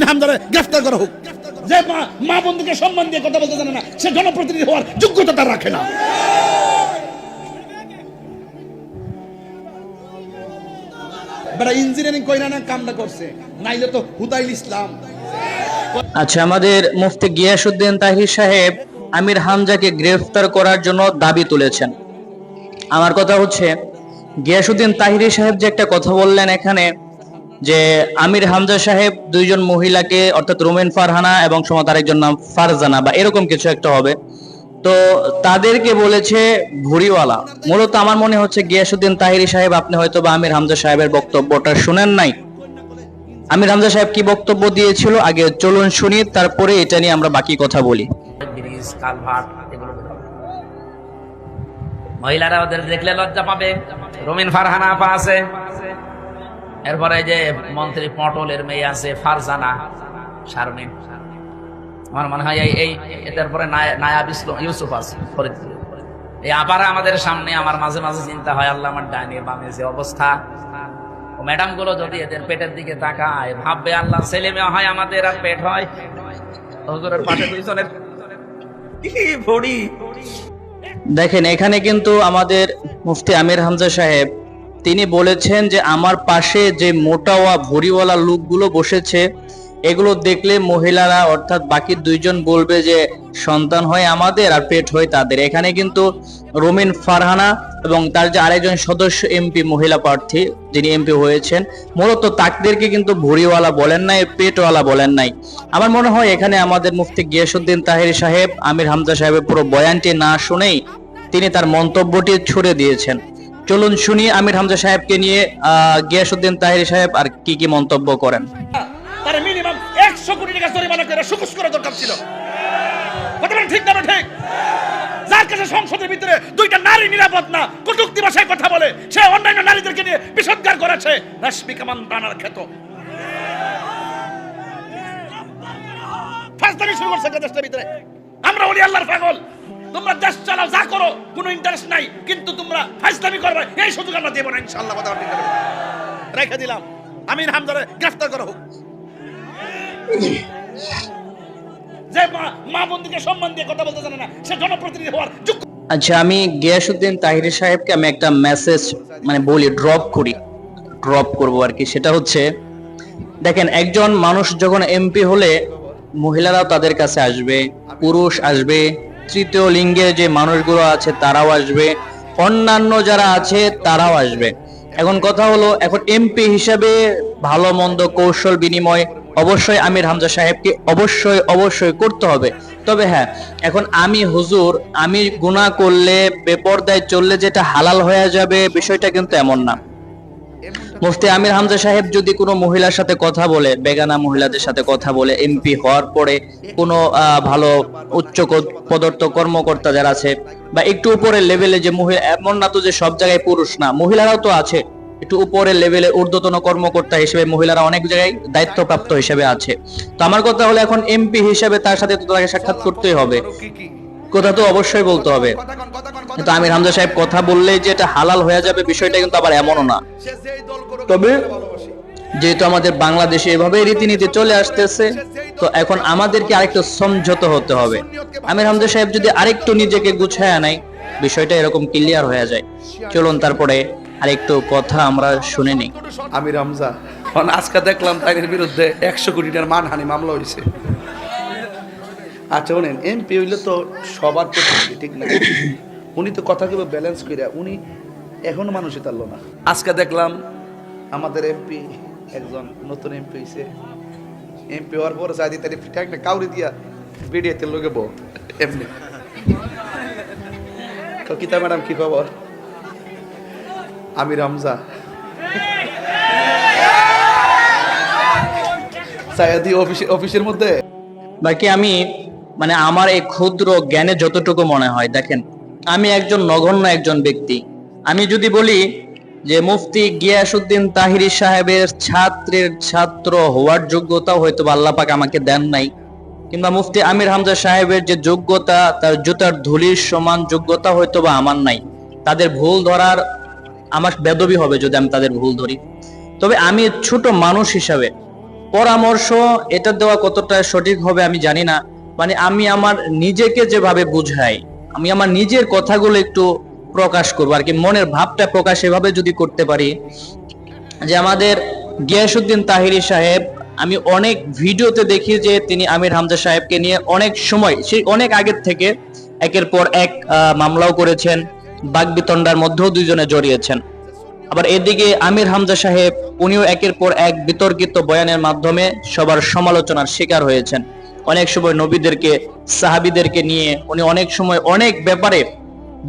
হামজারে গ্রেফতার করা হোক। যে মা বন্ধুকে সম্মান দিয়ে কথা বলতে জানে না, সে জনপ্রতিনিধি হওয়ার যোগ্যতা তার রাখে না। বেটা ইঞ্জিনিয়ারিং কইরা না কামটা করছে, নাইলে তো হুদাইল ইসলাম। আচ্ছা, আমাদের মুফতি গিয়াসউদ্দিন তাহির সাহেব আমির হামজাকে গ্রেফতার করার জন্য দাবি তুলেছেন। আমার কথা হচ্ছে, গিয়াসউদ্দিন তাহিরি সাহেব যে একটা কথা বললেন এখানে, যে আমির হামজা সাহেব দুইজন মহিলাকে, অর্থাৎ রোমেন ফারহানা এবং সম্ভবত আরেকজন নাম ফারজানা বা এরকম কিছু একটা হবে, তো তাদেরকে বলেছে ভুড়িওয়ালা। মূলত আমার মনে হচ্ছে গিয়াসউদ্দিন তাহিরি সাহেব আপনি হয়তো বা আমির হামজা সাহেবের বক্তব্যটা শুনেন নাই। আমির হামজা সাহেব কি বক্তব্য দিয়েছিল আগে চলুন শুনি, তারপরে এটা নিয়ে আমরা বাকি কথা বলি। ব্রিজ, কালভার্ট এগুলো মহিলারা ওদের দেখলে লজ্জা পাবে। রোমিন ফারহানা আপা আছে, এরপরে যে মন্ত্রী পটলের মেয়ে আছে ফারজানা শারমিন, আমার মনে হয় এই এটার পরে নায়াব ইউসুফ আছে ফরিদপুর। এই আপারা আমাদের সামনে, আমার মাঝে মাঝে চিন্তা হয় আল্লাহ আমার ডাইনে বামে যে অবস্থা, ও ম্যাডাম গুলো যদি এদের পেটের দিকে তাকায় ভাববে আল্লাহ ছেলে মেয়ে হয় আমাদের আর পেট হয়। হুজুরের পাশে দুইজনের ভরি। দেখেন এখানে কিন্তু আমাদের মুফতি আমির হামজা সাহেব তিনি বলেছেন যে আমার পাশে যে মোটাওয়া ভুড়িওয়ালা লোকগুলো বসেছে এগুলো দেখলে মহিলারা অর্থাৎ বাকি দুইজন বলবে যে সন্তান হয় আমাদের আর পেট হয় তাদের। এখানে কিন্তু রোমিন ফারহানা এবং তার যে আরেকজন সদস্য এমপি মহিলা প্রার্থী যিনি এমপি হয়েছেন, মূলত তাদেরকে কিন্তু ভুড়িওয়ালা বলেন নাই, পেটওয়ালা বলেন নাই। আমার মনে হয় এখানে আমাদের মুফতি গিয়াসউদ্দিন তাহিরি সাহেব আমির হামজা সাহেবের পুরো বয়ানটি না শুনেই তিনি তার মন্তব্যটি ছুড়ে দিয়েছেন। চলুন শুনি আমির হামজা সাহেবকে নিয়ে গিয়াসউদ্দিন তাহিরি সাহেব আর কি কি মন্তব্য করেন। তার মিনিমাম 100 কোটি টাকা জরিমানা করে সুকুশ করা দরকার ছিল। কথা বলেন ঠিক না ঠিক? যার কাছে সংসদের ভিতরে দুইটা নারী নিরাপদ না, কটূক্তি ভাষায় কথা বলে, সে অন্যান্য নারীদেরকে নিয়ে বিষোদ্গার করেছে, রাশমিকামান প্রাণার ক্ষেত ফাজলামি শুরু করছে দেশের ভিতরে। আমরা ওলি আল্লাহর পাগল, তোমরা দেশ চালাও যা করো, কোনো ইন্টারেস্ট নাই, কিন্তু তোমরা ফাজলামি করবে এই সুযোগ আমরা দেব না ইনশাআল্লাহ। কথা ঠিক রেখে দিলাম, আমির হামজারে গ্রেফতার করা হোক। যে মা বন্ধুকে সম্মান দিয়ে কথা বলতে জানে না, সে জনপ্রতিনিধি হওয়ার যোগ্য। আচ্ছা, আমি গিয়াসউদ্দিন তাহিরি সাহেবকে আমি একটা মেসেজ বলি, ড্রপ করব আর কি। সেটা হচ্ছে, দেখেন একজন মানুষ যখন এমপি হলে মহিলারাও তাদের কাছে আসবে, পুরুষ আসবে, তৃতীয় লিঙ্গের যে মানুষগুলো আছে তারাও আসবে, অন্যান্য যারা আছে তারাও আসবে। এখন কথা হলো, এখন এমপি হিসেবে ভালো মন্দ কৌশল বিনিময় অবশ্যই আমির হামজা সাহেবকে অবশ্যই করতে হবে। তবে হ্যাঁ, এখন আমি হুজুর, আমি গুনাহ করলে বেপরদায় চললে যেটা হালাল হয়ে যাবে বিষয়টা কিন্তু এমন না। মুফতি আমির হামজা সাহেব যদি কোনো মহিলার সাথে কথা বলে, বেগানা মহিলাদের সাথে কথা বলে, এমপি হওয়ার পরে কোনো ভালো উচ্চ পদস্থ কর্মকর্তা যারা আছে বা একটু উপরের লেভেলে যে মহিলা, এমন না তো যে সব জায়গায় পুরুষ না, মহিলারাও তো আছে, একটু উপরের লেভেলে ঊর্ধ্বতন কর্মকর্তা হিসেবে মহিলারা অনেক জায়গায় দায়িত্বপ্রাপ্ত হিসেবে আছে। তো আমার কথা হলো, এখন এমপি হিসেবে তার সাথে তো তাকে সাক্ষাৎ করতেই হবে, কথা তো অবশ্যই বলতে হবে। কিন্তু আমির হামজা সাহেব কথা বললেই যে এটা হালাল হয়ে যাবে বিষয়টা কিন্তু আবার এমনও না। তবে যেহেতু আমাদের বাংলাদেশে এভাবে রীতিনীতি চলে আসতেছে, তো এখন আমাদেরকে আরেকটু সমঝোতা হতে হবে। আমির হামজা সাহেব যদি আরেকটু নিজেকে গুছায় নেয় বিষয়টা এরকম ক্লিয়ার হয়ে যায়। চলুন তারপরে আরেকটু কথা আমরা শুনে নিই। আমির হামজা আজকে দেখলাম তাদের বিরুদ্ধে 100 কোটি টাকার মানহানি মামলা হয়েছে। আচ্ছা উনি এমপি হইলে তো সবার প্রতি ঠিক না, উনি তো কথাগুলো ব্যালেন্স করে উনি এখনো মানুষই তারলো না। আজকে দেখলাম আমাদের এমপি একজন নতুন এমপি হয়েছে, এমপি হওয়ার পরে চাই দিতে একটা কাউরি দিয়া বিডিএতে লোকে বউ এমনি। কিতা ম্যাডাম কি খবর? আমির হামজা সায়াদি অফিসের মধ্যে। বাকি আমি আমার এই ক্ষুদ্র জ্ঞানে যতটুকু মনে হয়, দেখেন আমি একজন নগণ্য একজন ব্যক্তি। আমি যদি বলি যে মুফতি গিয়াসউদ্দিন তাহিরি সাহেবের ছাত্রের ছাত্র হওয়ার যোগ্যতা হয়তো আল্লাহ পাক আমাকে দেন নাই, কিংবা মুফতি আমির হামজা সাহেবের যে যোগ্যতা তার জুতার ধুলির সমান যোগ্যতা হয়তো বা আমার নাই, তাদের ভুল ধরার আমার বেদবি হবে যদি আমি তাদের ভুল ধরি। তবে আমি ছোট মানুষ হিসাবে পরামর্শ এটা দেওয়া কতটা সঠিক হবে আমি জানি না। মানে আমি আমার নিজেকে যেভাবে বুঝাই, আমি আমার নিজের কথাগুলো একটু প্রকাশ করবো আর কি, মনের ভাবটা প্রকাশ এভাবে যদি করতে পারি যে আমাদের গিয়াসউদ্দিন তাহিরি সাহেব, আমি অনেক ভিডিওতে দেখি যে তিনি আমির হামজা সাহেবকে নিয়ে অনেক সময়, সেই অনেক আগের থেকে একের পর এক মামলাও করেছেন, বাগবিতণ্ডার মধ্যেও দুইজনে জড়িয়েছেন। আবার এদিকে আমির হামজা সাহেব উনিও একের পর এক বিতর্কিত বয়ানের মাধ্যমে সবার সমালোচনার শিকার হয়েছেন। অনেক সময় নবীদেরকে, সাহাবীদেরকে নিয়ে উনি অনেক সময় অনেক ব্যাপারে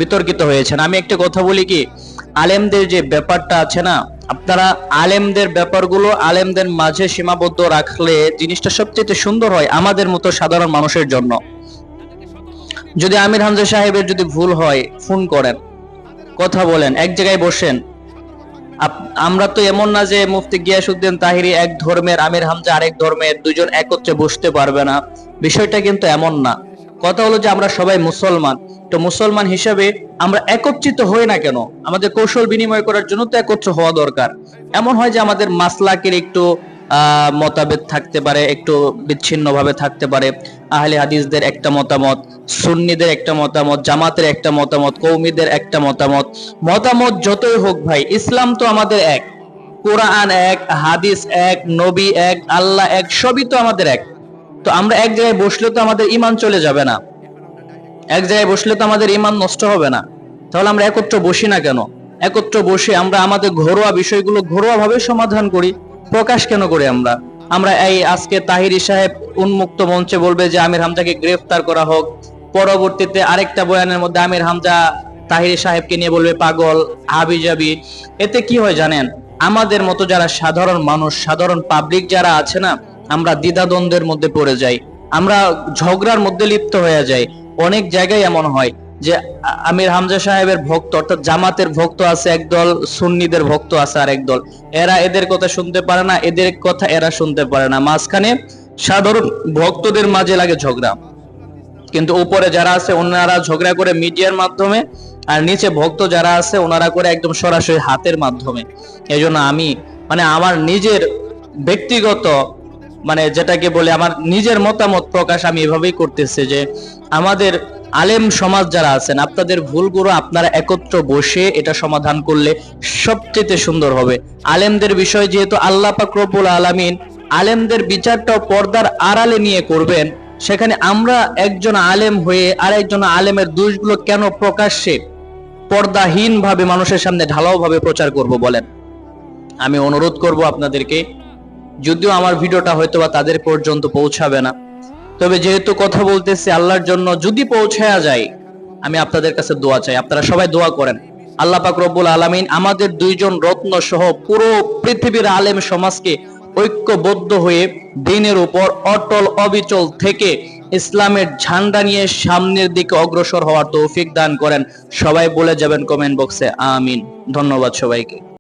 বিতর্কিত হয়েছেন। আমি একটা কথা বলি কি, আলেমদের যে ব্যাপারটা আছে না, আপনারা আলেমদের ব্যাপারগুলো আলেমদের মাঝে সীমাবদ্ধ রাখলে জিনিসটা সবচেয়ে সুন্দর হয় আমাদের মতো সাধারণ মানুষের জন্য। যদি আমির হামজা সাহেবের যদি ভুল হয়, ফোন করেন, কথা বলেন, এক জায়গায় বসেন। আমরা তো এমন না যে মুফতি গিয়াসউদ্দিন তাহিরি এক ধর্মের, আমির হামজা আরেক ধর্মের, দুজন একত্রে বসতে পারবে না, বিষয়টা কিন্তু এমন না। কথা হলো যে আমরা সবাই মুসলমান, তো মুসলমান হিসেবে আমরা একত্রিত হই না কেন? আমাদের কৌশল বিনিময় করার জন্য তো একত্র হওয়া দরকার। এমন হয় যে আমাদের মাসলাকের একটু মতভেদ থাকতে পারে, একটু বিচ্ছিন্ন ভাবে থাকতে পারে। আহলে হাদিসদের একটা মতামত, সুন্নিদের একটা মতামত, জামাতের একটা মতামত, কৌমিদের একটা মতামত। মতামত যতই হোক ভাই, ইসলাম তো আমাদের এক, কোরআন এক, হাদিস এক, নবী এক, আল্লাহ এক, সবই তো আমাদের এক। তো আমরা এক জায়গায় বসলে তো আমাদের ঈমান চলে যাবে না, এক জায়গায় বসলে তো আমাদের ঈমান নষ্ট হবে না। তাহলে আমরা একত্র বসি না কেন? একত্র বসে আমরা আমাদের ঘরোয়া বিষয়গুলো ঘরোয়া ভাবে সমাধান করি, প্রকাশ কেন করি আমরা? আমরা এই আজকে তাহিরি সাহেব উন্মুক্ত মঞ্চে বলবে যে আমির হামজাকে গ্রেফতার করা হোক, পরবর্তীতে আরেকটা বয়ানের মধ্যে আমির হামজা তাহিরি সাহেবকে নিয়ে বলবে পাগল, হাবিজাবি। এতে কি হয় জানেন? আমাদের মতো যারা সাধারণ মানুষ, সাধারণ পাবলিক যারা আছে না, আমরা দ্বিধাদ্বন্দ্বের মধ্যে পড়ে যাই, আমরা ঝগড়ার মধ্যে লিপ্ত হয়ে যাই। অনেক জায়গায় এমন হয় যে আমির হামজা সাহেবের ভক্ত, অর্থাৎ জামাতের ভক্ত আছে একদল, সুন্নিদের ভক্ত আছে আরেক দল। এরা এদের কথা শুনতে পারে না, এদের কথা এরা শুনতে পারে না, মাঝখানে সাধারণ ভক্তদের মাঝে লাগে ঝগড়া। কিন্তু উপরে যারা আছে ওনারা ঝগড়া করে মিডিয়ার মাধ্যমে, আর নিচে ভক্ত যারা আছে ওনারা করে একদম সরাসরি হাতের মাধ্যমে। এজন্য আমি আমার নিজের ব্যক্তিগত যেটাকে বলে আমার নিজের মতামত প্রকাশ আমি এভাবেই করতেছি যে আমাদের আলেম সমাজ যারা আছেন, আপনাদের ভুলগুলো আপনারা একত্র বসে এটা সমাধান করলে সবচেয়ে সুন্দর হবে। আলেমদের বিষয় যেহেতু আল্লাহ পাক রব্বুল আলামিন আলেমদের বিচারটাও পর্দার আড়ালে নিয়ে করবেন, সেখানে আমরা একজন আলেম হয়ে আর একজন আলেমের দোষগুলো কেন প্রকাশ্যে পর্দাহীন ভাবে মানুষের সামনে ঢালাও ভাবে প্রচার করব বলেন? আমি অনুরোধ করব আপনাদেরকে, যদিও আমার ভিডিওটা হয়তোবা তাদের পর্যন্ত পৌঁছাবে না, তবে যেহেতু কথা বলতেছি আল্লাহর জন্য, যদি পৌঁছায়া যায় আমি আপনাদের কাছে দোয়া চাই, আপনারা সবাই দোয়া করেন আল্লাহ পাক রব্বুল আলামিন আমাদের দুইজন রত্ন সহ পুরো পৃথিবীর আলেম সমাজকে ঐক্যবদ্ধ হয়ে দ্বীনের উপর অটল অবিচল থেকে ইসলামের ঝান্ডা নিয়ে সামনের দিকে অগ্রসর হওয়ার তৌফিক দান করেন। সবাই বলে যাবেন কমেন্ট বক্সে আমিন। ধন্যবাদ সবাইকে।